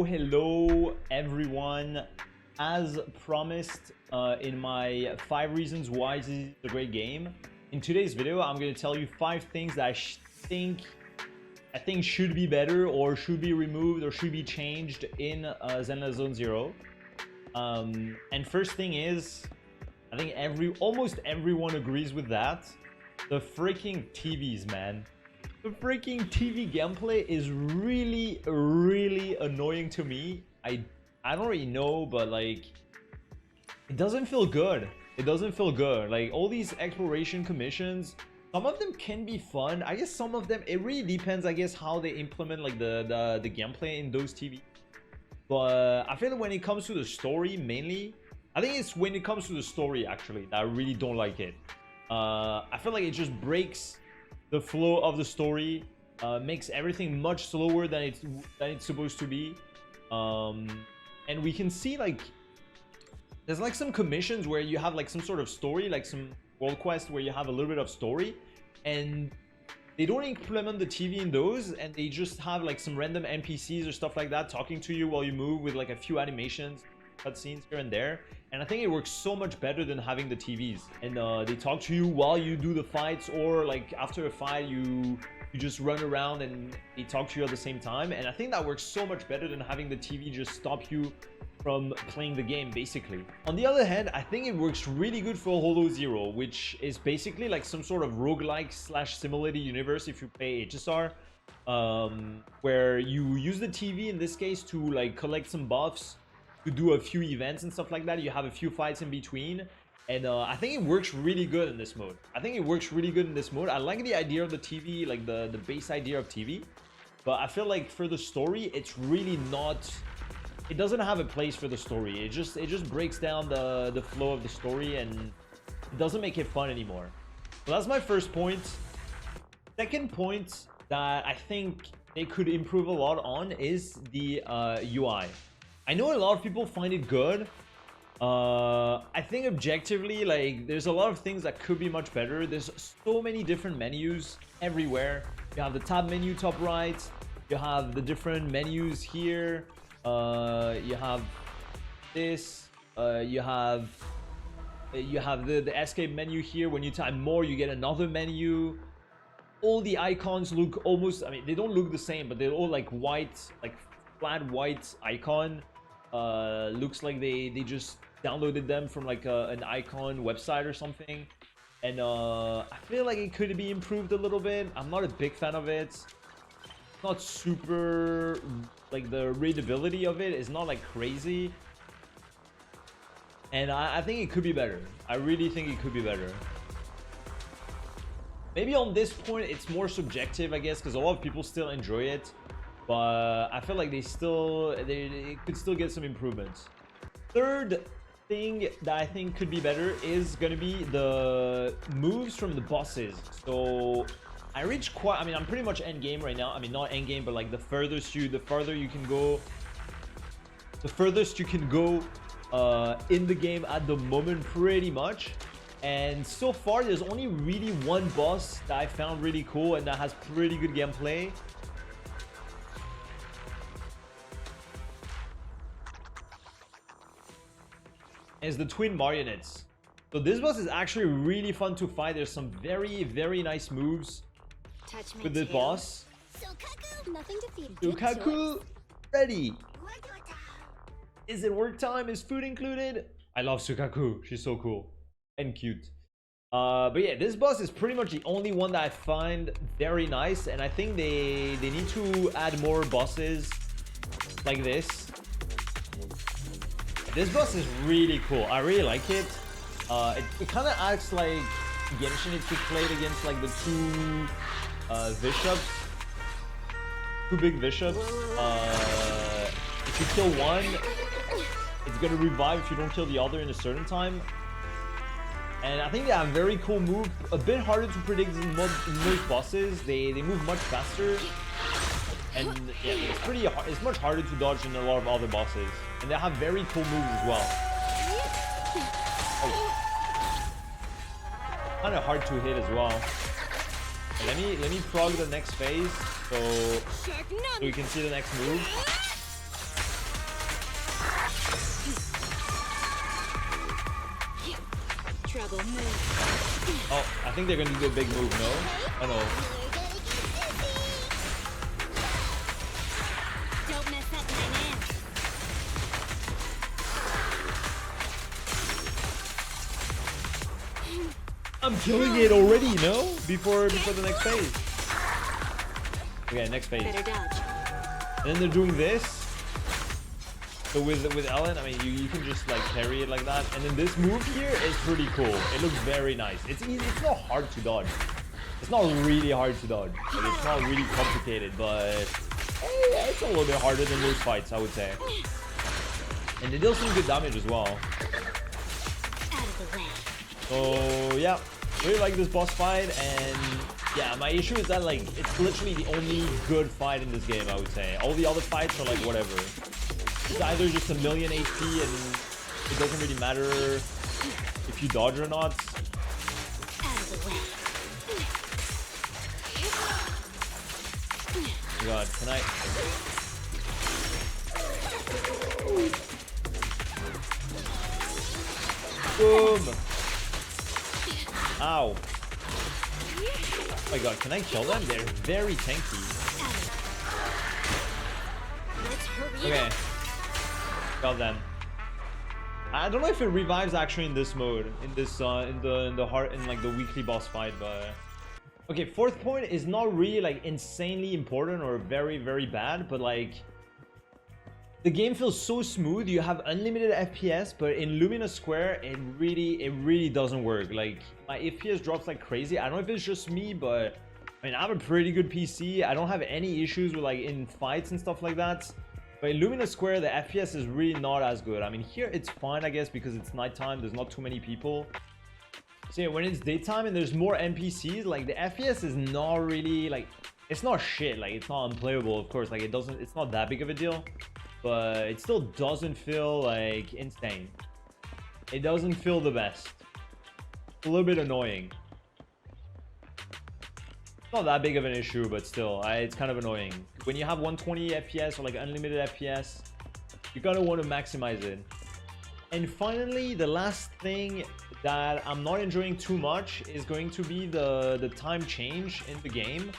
Hello everyone. As promised in my 5 reasons why this is a great game, in today's video I'm going to tell you 5 things that I think should be better or should be removed or should be changed in Zenless Zone Zero. And first thing is, I think almost everyone agrees with that. The freaking TVs, man. The freaking TV gameplay is really annoying to me. I don't really know, but like it doesn't feel good. It doesn't feel good. Like all these exploration commissions, some of them can be fun. I guess some of them, it really depends, I guess, how they implement like the gameplay in those TV. But I feel like when it comes to the story mainly, I think it's when it comes to the story actually that I really don't like it. I feel like it just breaks the flow of the story, makes everything much slower than it's supposed to be. And we can see like there's like some commissions where you have like some sort of story, like some world quest where you have a little bit of story, and they don't implement the TV in those, and they just have like some random NPCs or stuff like that talking to you while you move with like a few animations, cutscenes here and there. And I think it works so much better than having the TVs. And they talk to you while you do the fights, or like after a fight you just run around and they talk to you at the same time. And I think that works so much better than having the TV just stop you from playing the game, basically. On the other hand, I think it works really good for Holo Zero, which is basically like some sort of roguelike / simulated universe if you play HSR, where you use the TV in this case to like collect some buffs, to do a few events and stuff like that. You have a few fights in between, and I think it works really good in this mode. I like the idea of the TV, like the base idea of TV, but I feel like for the story, it's really not. It doesn't have a place for the story. It just breaks down the flow of the story, and it doesn't make it fun anymore. So that's my first point. Second point that I think they could improve a lot on is the UI. I know a lot of people find it good. I think objectively, like, there's a lot of things that could be much better. There's so many different menus everywhere. You have the tab menu top right. You have the different menus here. You have this. You have the escape menu here. When you type more, you get another menu. All the icons look almost, I mean, they don't look the same, but they're all like white, like flat white icon. Looks like they just downloaded them from like an icon website or something. And I feel like it could be improved a little bit. I'm not a big fan of it. It's not super, like the readability of it is not like crazy. And I think it could be better. I really think it could be better. Maybe on this point it's more subjective, I guess, because a lot of people still enjoy it. But I feel like they could still get some improvements. Third thing that I think could be better is going to be the moves from the bosses. So I reached quite, I mean, I'm pretty much end game right now. I mean, not end game, but like the farther you can go, the furthest you can go in the game at the moment, pretty much. And so far there's only really one boss that I found really cool and that has pretty good gameplay. Is the twin marionettes. So this boss is actually really fun to fight. There's some very nice moves with the boss. Sukaku ready. Is it work time? Is food included? I love Sukaku. She's so cool and cute. But yeah, this boss is pretty much the only one that I find very nice, and I think they need to add more bosses like this. This boss is really cool. I really like it. It kind of acts like Genshin if you played against like the two bishops, two big bishops. If you kill one, it's gonna revive if you don't kill the other in a certain time. And I think they have a very cool move. A bit harder to predict in most bosses. They move much faster. And yeah, it's pretty hard. It's much harder to dodge than a lot of other bosses, and they have very cool moves as well. Oh. Kind of hard to hit as well. And let me prog the next phase so we can see the next move. Oh, I think they're gonna do a big move, no? Oh no. Don't mess up my man. I'm killing it already, no? Before the next phase. Okay, next phase. Better dodge. And then they're doing this. So with Ellen, I mean, you can just like carry it like that. And then this move here is pretty cool. It looks very nice. It's easy. It's not hard to dodge. It's not really hard to dodge. Like, it's not really complicated, but it's a little bit harder than those fights, I would say. And they deal some good damage as well. Out of the way. So yeah, really like this boss fight. And yeah, my issue is that like it's literally the only good fight in this game, I would say. All the other fights are like whatever. It's either just a million HP and it doesn't really matter if you dodge or not. Out of the way. Oh God, can I? Boom! Ow! Oh my God, can I kill them? They're very tanky. Let's hurry Okay, up. got them. I don't know if it revives actually in this mode, in this in like the weekly boss fight, but okay. Fourth point is not really like insanely important or very bad, but like the game feels so smooth. You have unlimited FPS, but in Lumina Square, it really doesn't work. Like my FPS drops like crazy. I don't know if it's just me, but I mean I have a pretty good PC. I don't have any issues with like in fights and stuff like that. But in Lumina Square, the FPS is really not as good. I mean, here it's fine, I guess, because it's nighttime. There's not too many people. So yeah, when it's daytime and there's more NPCs, like the FPS is not really like, it's not shit. Like it's not unplayable, of course. Like it's not that big of a deal, but it still doesn't feel like insane. It doesn't feel the best. It's a little bit annoying. It's not that big of an issue, but still, it's kind of annoying. When you have 120 FPS or like unlimited FPS, you gotta want to maximize it. And finally, the last thing that I'm not enjoying too much is going to be the time change in the game.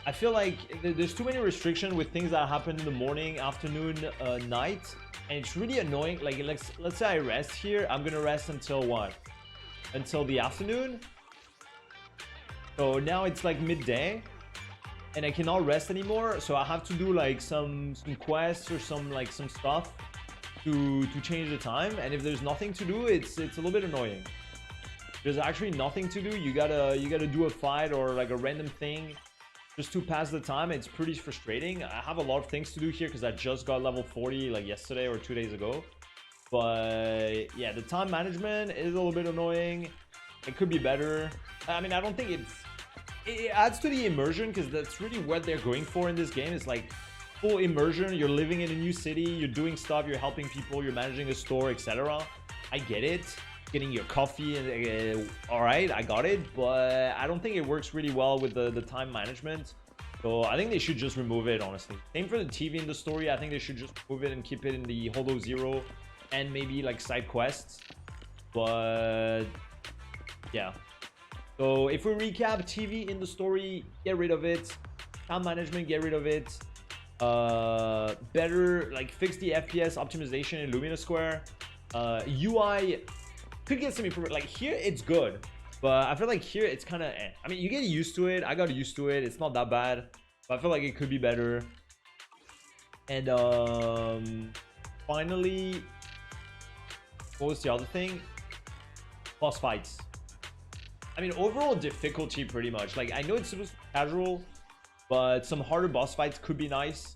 I feel like there's too many restrictions with things that happen in the morning, afternoon, night, and it's really annoying. Like let's say I rest here, I'm gonna rest until what? Until the afternoon. So now it's like midday and I cannot rest anymore, so I have to do like some quests or some stuff to change the time. And if there's nothing to do, it's a little bit annoying. There's actually nothing to do. You gotta do a fight or like a random thing just to pass the time. It's pretty frustrating. I have a lot of things to do here because I just got level 40 like yesterday or 2 days ago. But yeah, the time management is a little bit annoying. It could be better. I mean, I don't think it adds to the immersion, because that's really what they're going for in this game. It's like full immersion. You're living in a new city, you're doing stuff, you're helping people, you're managing a store, etc. I get it, getting your coffee and all right, I got it, but I don't think it works really well with the time management. So I think they should just remove it, honestly. Same for the TV in the story. I think they should just move it and keep it in the Holo Zero and maybe like side quests. But yeah. So if we recap, TV in the story, get rid of it. Time management, get rid of it. Better, like, fix the FPS optimization in Lumina Square. UI could get some improvement. Like here, it's good, but I feel like here it's kind of I mean, you get used to it. I got used to it. It's not that bad, but I feel like it could be better. And finally, what was the other thing? Boss fights. I mean, overall difficulty pretty much. Like, I know it's supposed to be casual, but some harder boss fights could be nice.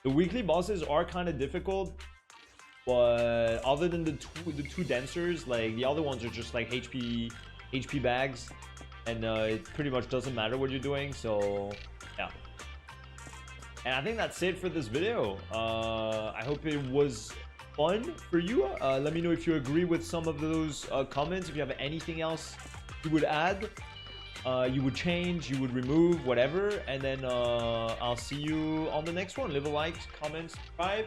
The weekly bosses are kind of difficult, but other than the two dancers, like the other ones are just like HP bags, and it pretty much doesn't matter what you're doing. So yeah. And I think that's it for this video. I hope it was fun for you. Let me know if you agree with some of those comments. If you have anything else you would add, you would change, you would remove, whatever. And then I'll see you on the next one. Leave a like, comment, subscribe,